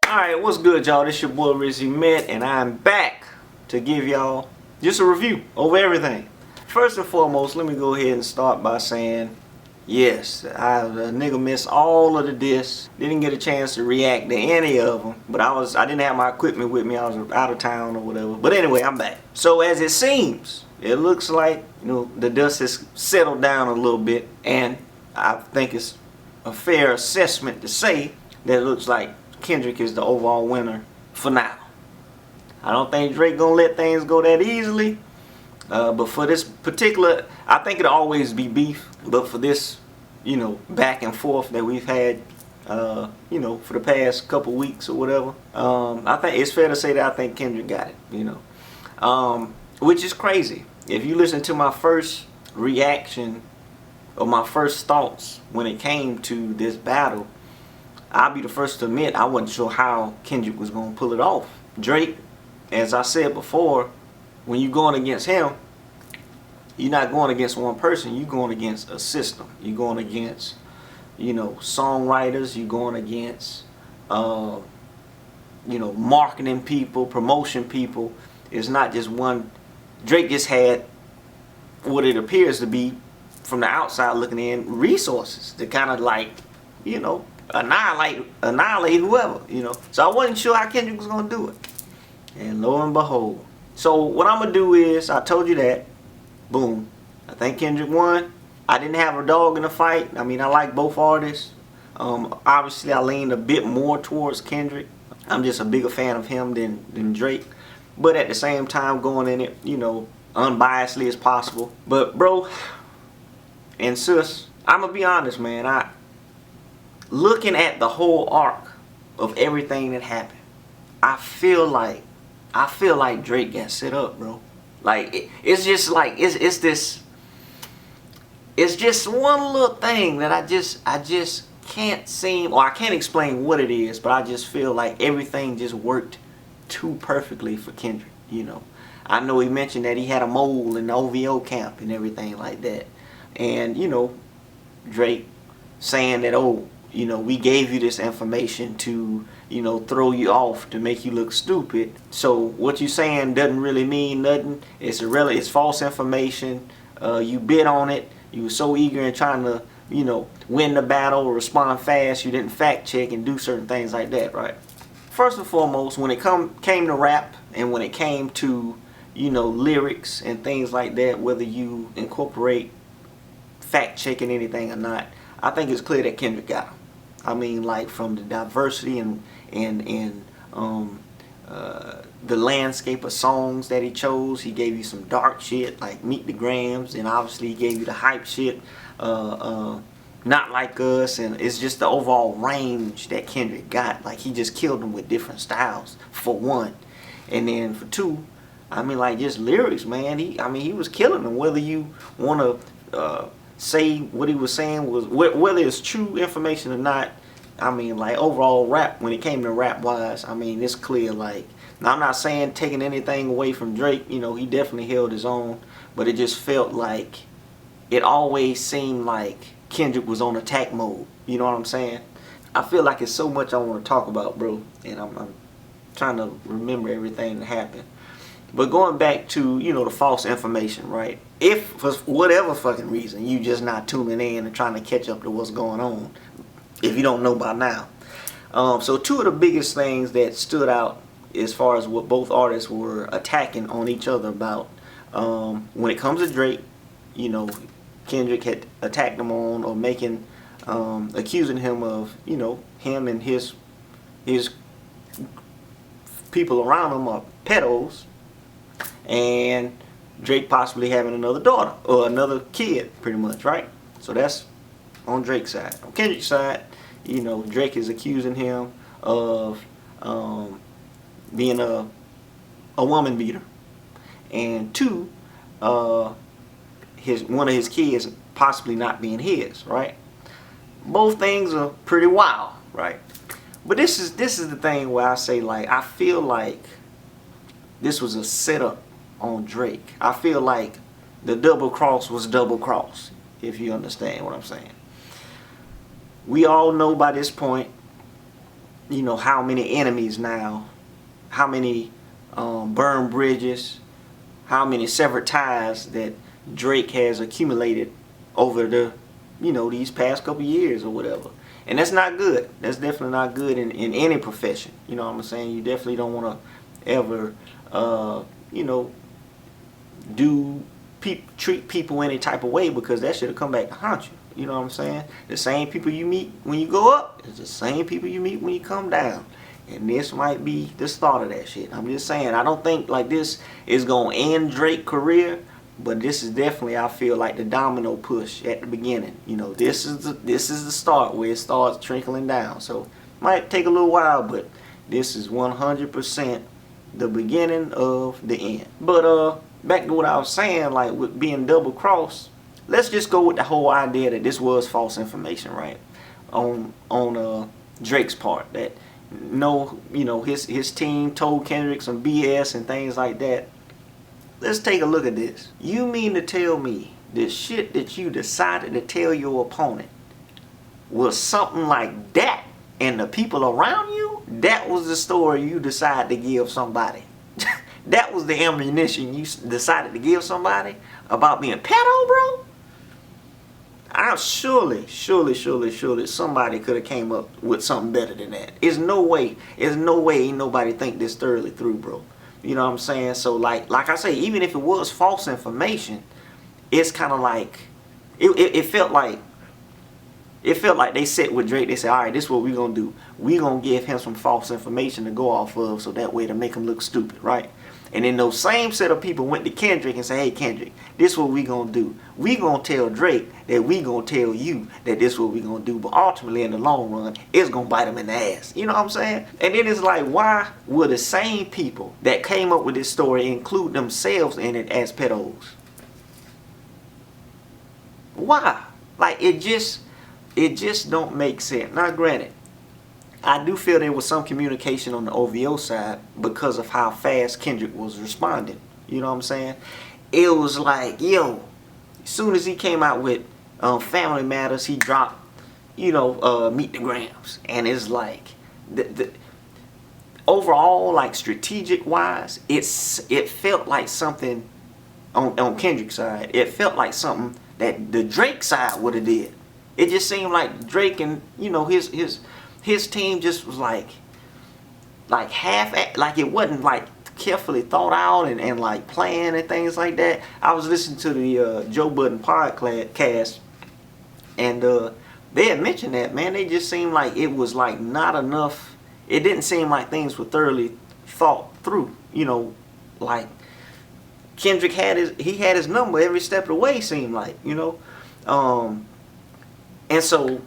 Alright, what's good, y'all? This your boy Rizzy Met, and I'm back to give y'all just a review over everything. First and foremost, let me go ahead and start by saying, yes, the nigga missed all of the discs. Didn't get a chance to react to any of them, but I didn't have my equipment with me. I was out of town or whatever. But anyway, I'm back. So as it seems, it looks like, the dust has settled down a little bit, and I think it's a fair assessment to say that it looks like Kendrick is the overall winner for now. I don't think Drake gonna let things go that easily, but for this particular, I think it'll always be beef. But for this, back and forth that we've had, for the past couple weeks or whatever, I think it's fair to say that I think Kendrick got it. Which is crazy. If you listen to my first reaction or my first thoughts when it came to this battle, I'll be the first to admit I wasn't sure how Kendrick was going to pull it off. Drake, as I said before, when you're going against him, you're not going against one person. You're going against a system. You're going against, songwriters. You're going against, marketing people, promotion people. It's not just one. Drake just had what it appears to be, from the outside looking in, resources to kind of annihilate whoever, So I wasn't sure how Kendrick was gonna do it, and lo and behold. So what I'm gonna do is, I told you that, boom. I think Kendrick won. I didn't have a dog in the fight. I mean, I like both artists. Obviously, I leaned a bit more towards Kendrick. I'm just a bigger fan of him than Drake. But at the same time, going in it, unbiasedly as possible. But bro and sis, I'm gonna be honest, man. Looking at the whole arc of everything that happened, I feel like Drake got set up, bro. Like it's just one little thing that I just can't seem, or I can't explain what it is, but I just feel like everything just worked too perfectly for Kendrick. I know he mentioned that he had a mole in the OVO camp and everything like that, and Drake saying that, we gave you this information to, throw you off, to make you look stupid. So what you saying doesn't really mean nothing. It's false information. You bid on it. You were so eager in trying to, win the battle or respond fast. You didn't fact check and do certain things like that, right? First and foremost, when it came to rap, and when it came to, lyrics and things like that, whether you incorporate fact checking anything or not, I think it's clear that Kendrick got him. I mean, like, from the diversity and the landscape of songs that he chose. He gave you some dark shit like Meet the Grams, and obviously he gave you the hype shit, Not Like Us, and it's just the overall range that Kendrick got. Like, he just killed them with different styles, for one. And then for two, I mean, like, just lyrics, man. He was killing them. Whether you want to say what he was saying was, whether it's true information or not, I mean, like, overall rap, when it came to rap wise, I mean, it's clear. Like, now I'm not saying taking anything away from Drake, he definitely held his own, but it just felt like, it always seemed like Kendrick was on attack mode. You know what I'm saying? I feel like it's so much I want to talk about, bro, and I'm trying to remember everything that happened. But going back to, the false information, right? If for whatever fucking reason you just not tuning in and trying to catch up to what's going on, if you don't know by now. So two of the biggest things that stood out as far as what both artists were attacking on each other about, when it comes to Drake, Kendrick had attacked him on, or making, accusing him of, him and his people around him are pedos, and Drake possibly having another daughter or another kid, pretty much, right? So that's on Drake's side. On Kendrick's side, Drake is accusing him of being a woman beater, and two, one of his kids possibly not being his, right? Both things are pretty wild, right? But this is the thing where I say, like, I feel like this was a setup on Drake. I feel like the double cross was double cross. if you understand what I'm saying. We all know by this point, you know, how many enemies now, how many burned bridges, how many severed ties that Drake has accumulated over the, you know, these past couple years or whatever. And that's not good. That's definitely not good in any profession. You know what I'm saying? You definitely don't want to ever, you know, treat people any type of way, because that should have come back to haunt you. You know what I'm saying? The same people you meet when you go up is the same people you meet when you come down. And this might be the start of that shit. I'm just saying, I don't think like this is going to end Drake's career, but this is definitely, I feel like, the domino push at the beginning. You know, this is the start where it starts trickling down. So might take a little while, but this is 100% the beginning of the end. But back to what I was saying, like with being double crossed, let's just go with the whole idea that this was false information, right? On Drake's part, that no, you know, his team told Kendrick some BS and things like that. Let's take a look at this. You mean to tell me the shit that you decided to tell your opponent was something like that, and the people around you, that was the story you decided to give somebody? That was the ammunition you decided to give somebody about being pedo, bro? Surely somebody could have came up with something better than that. There's no way ain't nobody think this thoroughly through, bro. You know what I'm saying? So like I say, even if it was false information, it's kind of like it felt like they sat with Drake. They said, all right, this is what we're gonna do. We're gonna give him some false information to go off of, so that way to make him look stupid, right? And then those same set of people went to Kendrick and said, hey Kendrick, this is what we gonna do. We gonna tell Drake that we gonna tell you that this is what we gonna do, but ultimately in the long run, it's gonna bite him in the ass. You know what I'm saying? And then it's like, why would the same people that came up with this story include themselves in it as pedos? Why? Like, it just don't make sense. Now granted, I do feel there was some communication on the OVO side because of how fast Kendrick was responding. You know what I'm saying? It was like, yo, as soon as he came out with Family Matters, he dropped, you know, Meet the Grams. And it's like, the overall, like strategic wise, it felt like something on Kendrick's side. It felt like something that the Drake side would have did. It just seemed like Drake and, you know, his team just was like half, like it wasn't like carefully thought out and like planned and things like that. I was listening to the Joe Budden podcast, and they had mentioned that, man, they just seemed like it was like not enough. It didn't seem like things were thoroughly thought through. You know, like Kendrick had his number every step of the way, seemed like, you know. And so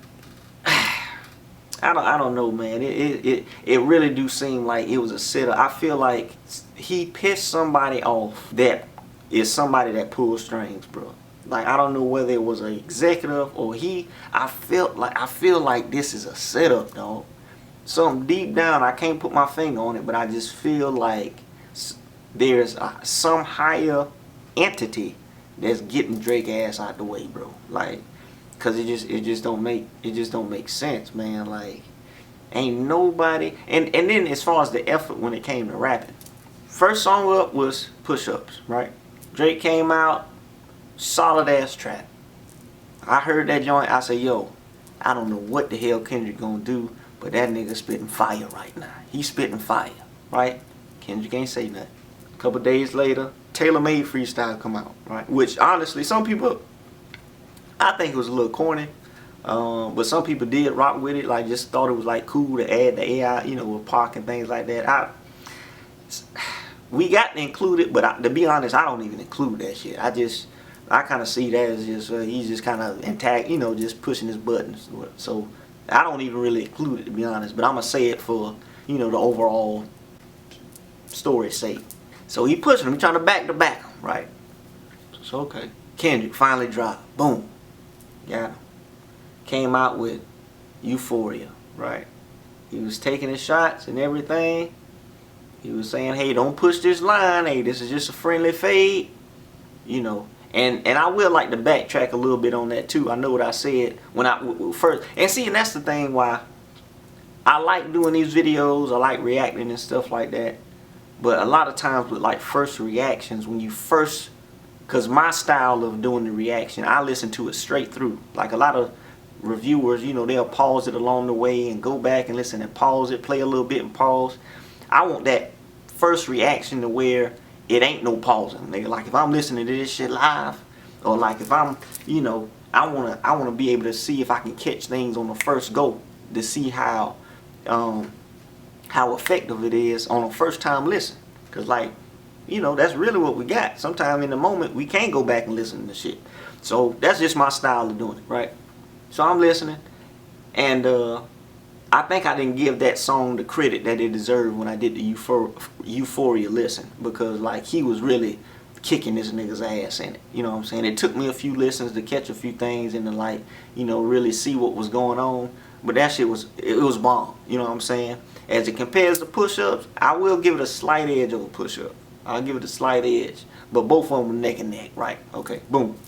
I don't know, man. It really do seem like it was a setup. I feel like he pissed somebody off that is somebody that pulls strings, bro. Like, I don't know whether it was an executive or I feel like this is a setup, dog. Something deep down, I can't put my finger on it, but I just feel like there's some higher entity that's getting Drake ass out the way, bro. Like, cause it just don't make sense, man. Like, ain't nobody. And then as far as the effort when it came to rapping, first song up was Push Ups, right? Drake came out, solid ass track. I heard that joint, I said, yo, I don't know what the hell Kendrick gonna do, but that nigga spitting fire right now. He spitting fire, right? Kendrick ain't say nothing. A couple days later, Taylor Made freestyle come out, right? Which honestly, some people, I think it was a little corny, but some people did rock with it. Like, just thought it was like cool to add the AI, you know, with Pac and things like that. We got to include it, but to be honest, I don't even include that shit. I kind of see that as just he's just kind of intact, you know, just pushing his buttons. So I don't even really include it, to be honest. But I'm gonna say it for, you know, the overall story's sake. So he pushing him, he trying to back him, right? So okay, Kendrick finally dropped, boom. Got him. Came out with Euphoria, right? He was taking his shots and everything. He was saying, hey, don't push this line. Hey, this is just a friendly fade. You know, And I will like to backtrack a little bit on that too. I know what I said when I first, and see, and that's the thing why I like doing these videos. I like reacting and stuff like that. But a lot of times with like first reactions, when you first, because my style of doing the reaction, I listen to it straight through. Like a lot of reviewers, you know, they'll pause it along the way and go back and listen and pause it, play a little bit and pause. I want that first reaction to where it ain't no pausing. Nigga, like if I'm listening to this shit live, or like if I'm, you know, I wanna be able to see if I can catch things on the first go to see how effective it is on a first time listen. Cause like, you know, that's really what we got. Sometime in the moment we can't go back and listen to shit. So that's just my style of doing it, right? So I'm listening, and I think I didn't give that song the credit that it deserved when I did the Euphoria listen, because like he was really kicking this nigga's ass in it. You know what I'm saying? It took me a few listens to catch a few things and to like, you know, really see what was going on. But that shit was, it was bomb. You know what I'm saying? As it compares to push-ups, I will give it a slight edge over push-up. I'll give it a slight edge. But both of them were neck and neck, right? Okay, boom.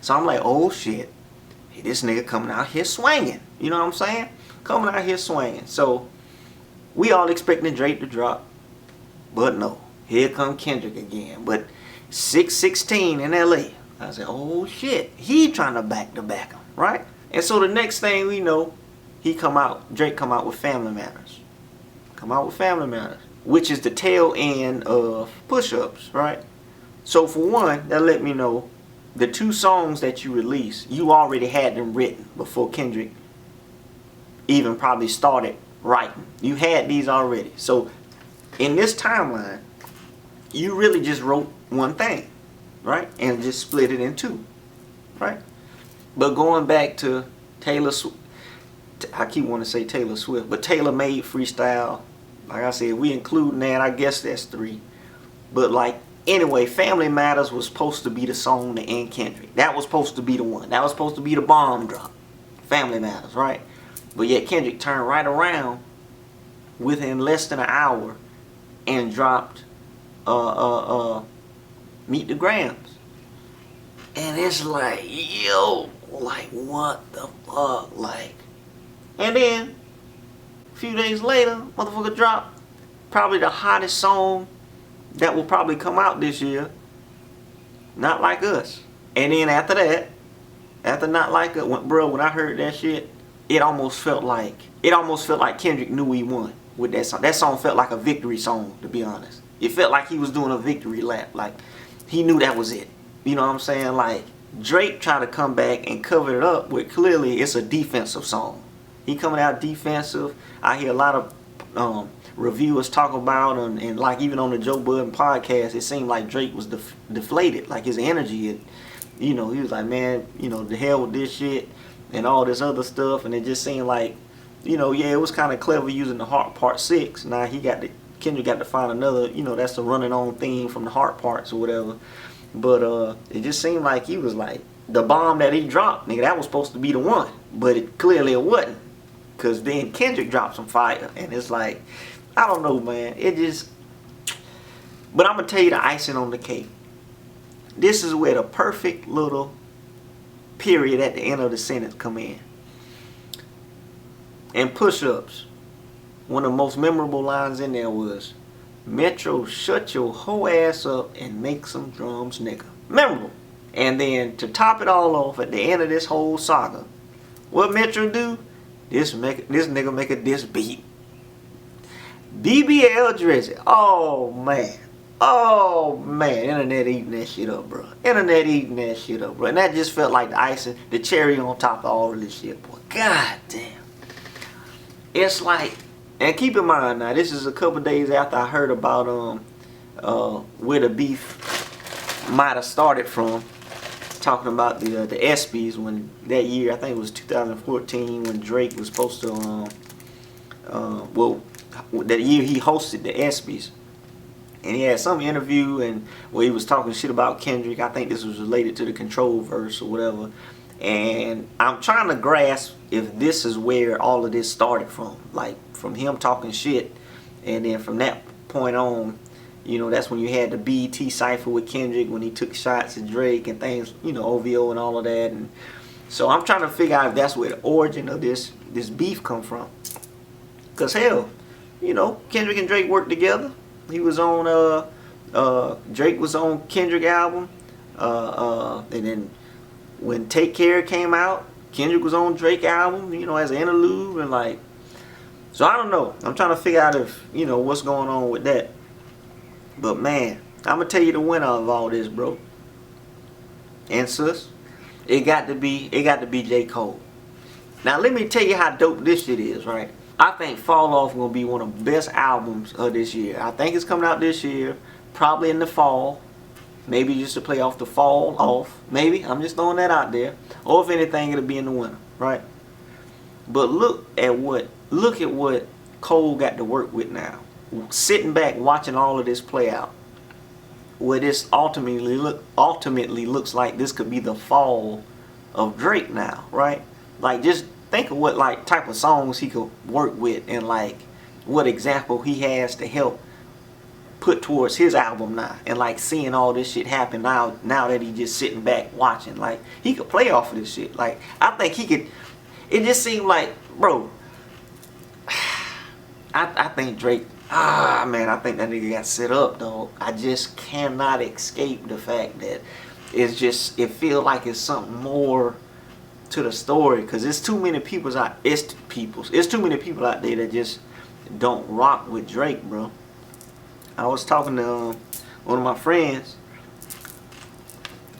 So I'm like, oh shit. Hey, this nigga coming out here swinging. You know what I'm saying? Coming out here swinging. So we all expecting Drake to drop. But no. Here come Kendrick again. But 616 in LA. I said, oh shit. He trying to back him, right? And so the next thing we know, Drake come out with Family Matters. Come out with Family Matters, which is the tail end of Push-Ups, right? So for one, that let me know the two songs that you released, you already had them written before Kendrick even probably started writing. You had these already. So in this timeline, you really just wrote one thing, right? And just split it in two, right? But going back to Taylor Swift, I keep wanting to say Taylor Swift, but Taylor Made Freestyle, like I said, we including that, I guess that's 3. But like, anyway, Family Matters was supposed to be the song to end Kendrick. That was supposed to be the one. That was supposed to be the bomb drop. Family Matters, right? But yet Kendrick turned right around within less than an hour and dropped Meet the Grams. And it's like, yo, like what the fuck, like. And then a few days later, motherfucker dropped probably the hottest song that will probably come out this year, Not Like Us. And then after that, after Not Like Us, when I heard that shit, it almost felt like Kendrick knew he won with that song. That song felt like a victory song, to be honest. It felt like he was doing a victory lap. Like he knew that was it. You know what I'm saying? Like Drake tried to come back and cover it up with clearly it's a defensive song. He coming out defensive. I hear a lot of reviewers talk about, and like even on the Joe Budden podcast, it seemed like Drake was deflated. Like his energy, you know, he was like, man, you know, the hell with this shit and all this other stuff. And it just seemed like, you know, yeah, it was kind of clever using the Heart Part 6. Now Kendrick got to find another, you know, that's the running on theme from the Heart Parts or whatever. But it just seemed like he was like, the bomb that he dropped, nigga, that was supposed to be the one. But it wasn't. Because then Kendrick dropped some fire. And it's like, I don't know, man. It just... But I'm going to tell you the icing on the cake. This is where the perfect little period at the end of the sentence come in. And Push-Ups, one of the most memorable lines in there was, Metro, shut your whole ass up and make some drums, nigga. Memorable. And then to top it all off at the end of this whole saga, what Metro do? This nigga make a diss beat. BBL Drizzy. Oh man. Oh man. Internet eating that shit up, bro. Internet eating that shit up, bro. And that just felt like the icing, the cherry on top of all of this shit, boy. God damn. It's like, and keep in mind now, this is a couple days after I heard about where the beef might have started from. Talking about the ESPYs, when that year, I think it was 2014, when Drake was supposed to that year he hosted the ESPYs, and he had some interview and where he was talking shit about Kendrick. I think this was related to the Control verse or whatever. And I'm trying to grasp if this is where all of this started from, like from him talking shit, and then from that point on, You know, that's when you had the BET cypher with Kendrick when he took shots at Drake and things, you know, OVO and all of that. And so I'm trying to figure out if that's where the origin of this beef come from. Cause hell, you know, Kendrick and Drake worked together. He was on Drake was on Kendrick album, and then when Take Care came out, Kendrick was on Drake album, you know, as an interlude. And like, so I don't know. I'm trying to figure out if, you know, what's going on with that. But man, I'm gonna tell you the winner of all this, bro. And sis, it got to be J. Cole. Now let me tell you how dope this shit is, right? I think Fall Off gonna be one of the best albums of this year. I think it's coming out this year, probably in the fall. Maybe just to play off the fall off. Maybe. I'm just throwing that out there. Or if anything, it'll be in the winter, right? But look at what Cole got to work with now. Sitting back watching all of this play out. Where this ultimately looks like this could be the fall of Drake now, right? Like, just think of what like type of songs he could work with, and like what example he has to help put towards his album now, and like seeing all this shit happen now that he just sitting back watching. Like, he could play off of this shit. Like, I think he could. It just seemed like, bro, I think Drake, man, I think that nigga got set up, dog. I just cannot escape the fact that it's just, it feels like it's something more to the story, because it's too many people out there that just don't rock with Drake, bro. I was talking to one of my friends,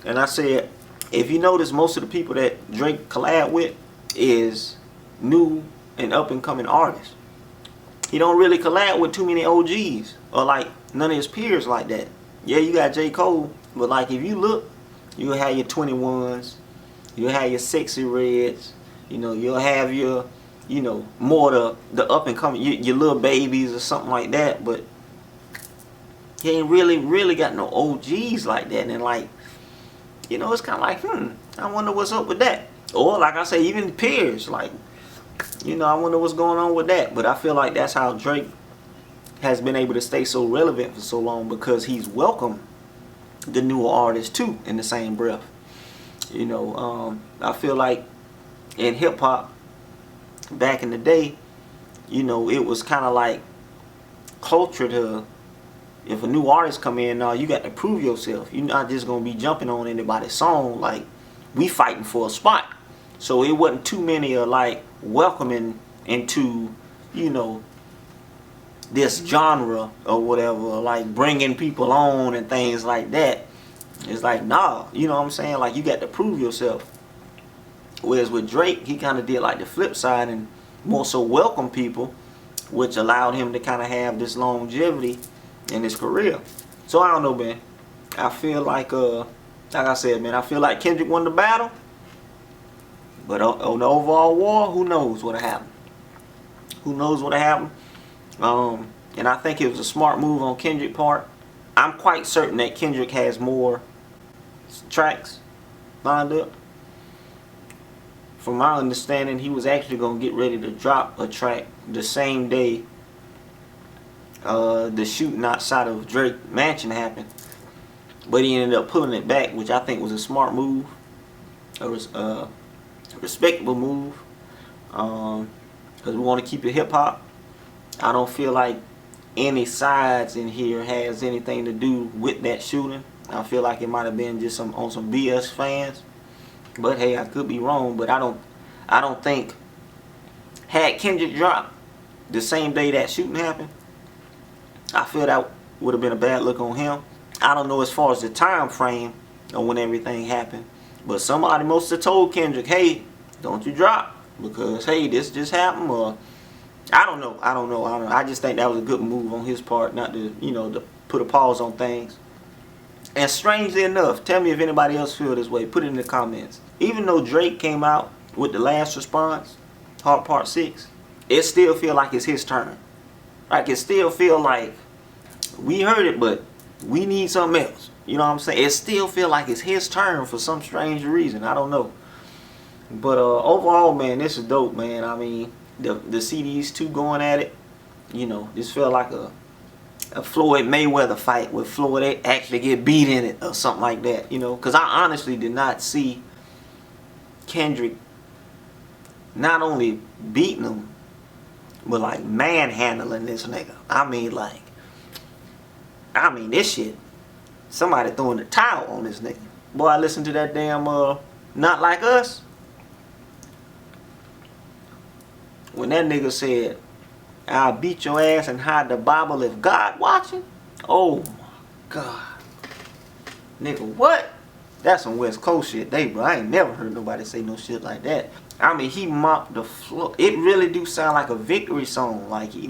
and I said, if you notice, most of the people that Drake collab with is new and up and coming artists. He don't really collab with too many OGs or like none of his peers like that. Yeah, you got J. Cole, but like if you look, you'll have your 21s, you'll have your Sexy Reds, you know, you'll have your, you know, more the up and coming, your little babies or something like that. But he ain't really got no OGs like that. And like, you know, it's kind of like, I wonder what's up with that. Or like I say, even peers, like, you know, I wonder what's going on with that. But I feel like that's how Drake has been able to stay so relevant for so long, because he's welcomed the newer artists too in the same breath. You know, I feel like in hip hop back in the day, you know, it was kind of like culture to, if a new artist come in, you got to prove yourself. You're not just gonna be jumping on anybody's song. Like, we fighting for a spot. So it wasn't too many like welcoming into, you know, this genre or whatever, like bringing people on and things like that. It's like, nah, you know what I'm saying? Like, you got to prove yourself. Whereas with Drake, he kind of did like the flip side and more so welcome people, which allowed him to kind of have this longevity in his career. So I don't know, man. I feel like I said, man, I feel like Kendrick won the battle. But on the overall war, who knows what happened? Who knows what happened? And I think it was a smart move on Kendrick's part. I'm quite certain that Kendrick has more tracks lined up. From my understanding, he was actually going to get ready to drop a track the same day the shooting outside of Drake Mansion happened. But he ended up pulling it back, which I think was a smart move. A respectable move. Because we want to keep it hip-hop. I don't feel like any sides in here has anything to do with that shooting. I feel like it might have been just on some BS fans. But hey, I could be wrong. But I don't think, had Kendrick dropped the same day that shooting happened, I feel that would have been a bad look on him. I don't know as far as the time frame of when everything happened, but somebody must have told Kendrick, hey, don't you drop, because hey, this just happened. Or I don't know. I just think that was a good move on his part, not to, you know, to put a pause on things. And strangely enough, tell me if anybody else feel this way. Put it in the comments. Even though Drake came out with the last response, Heart Part 6, it still feel like it's his turn. Like, it still feel like we heard it, but we need something else. You know what I'm saying? It still feel like it's his turn for some strange reason. I don't know. But overall, man, this is dope, man. I mean, the CDs too going at it. You know, this felt like a Floyd Mayweather fight where Floyd actually get beat in it or something like that, you know, because I honestly did not see Kendrick not only beating him, but like manhandling this nigga. I mean this shit, somebody throwing the towel on this nigga. Boy, I listened to that damn Not Like Us. When that nigga said, I'll beat your ass and hide the Bible if God watching. Oh my God. Nigga, what? That's some West Coast shit, bro. I ain't never heard nobody say no shit like that. I mean, he mopped the floor. It really do sound like a victory song. He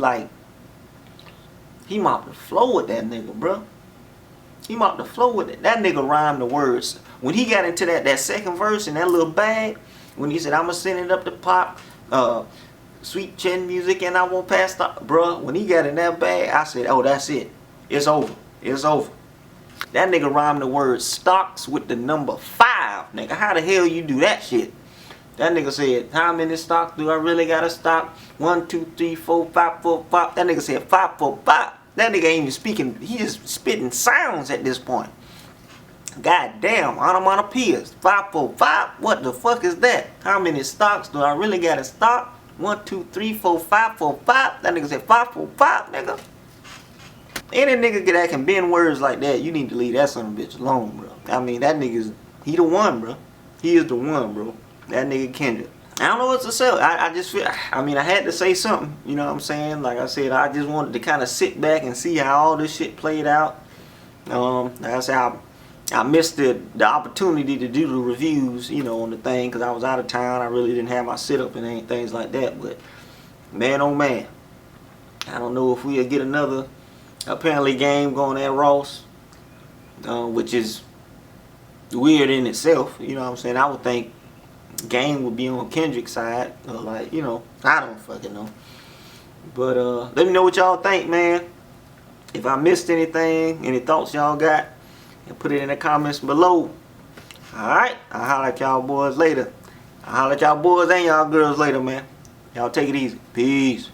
mopped the floor with that nigga, bro. He mopped the floor with it. That nigga rhymed the words. When he got into that second verse in that little bag, when he said, I'ma send it up to Pop, sweet chin music and I won't pass the, bruh, when he got in that bag, I said, oh, that's it. It's over. It's over. That nigga rhymed the word stocks with the number 5. Nigga, how the hell you do that shit? That nigga said, how many stocks do I really gotta stock? 1, 2, 3, 4, 5, 4, 5. That nigga said 5, 4, 5. That nigga ain't even speaking. He just spitting sounds at this point. God damn, onomatopoeias. 5, 4, 5. What the fuck is that? How many stocks do I really gotta stock? 1, 2, 3, 4, 5, 4, 5. That nigga said 5, 4, 5, nigga. Any nigga that can bend words like that, you need to leave that son of a bitch alone, bro. I mean, that nigga's, he the one, bro. He is the one, bro. That nigga Kendrick. I don't know what to say. I just feel, I mean, I had to say something. You know what I'm saying? Like I said, I just wanted to kind of sit back and see how all this shit played out. Like I said, I missed the opportunity to do the reviews, you know, on the thing because I was out of town. I really didn't have my sit-up and anything things like that. But, man, oh, man. I don't know if we'll get another, apparently, game going at Ross, which is weird in itself. You know what I'm saying? I would think game would be on Kendrick's side. Or like, you know, I don't fucking know. But let me know what y'all think, man. If I missed anything, any thoughts y'all got, and put it in the comments below. Alright, I'll holler at y'all boys later. I'll holler at y'all boys and y'all girls later, man. Y'all take it easy. Peace.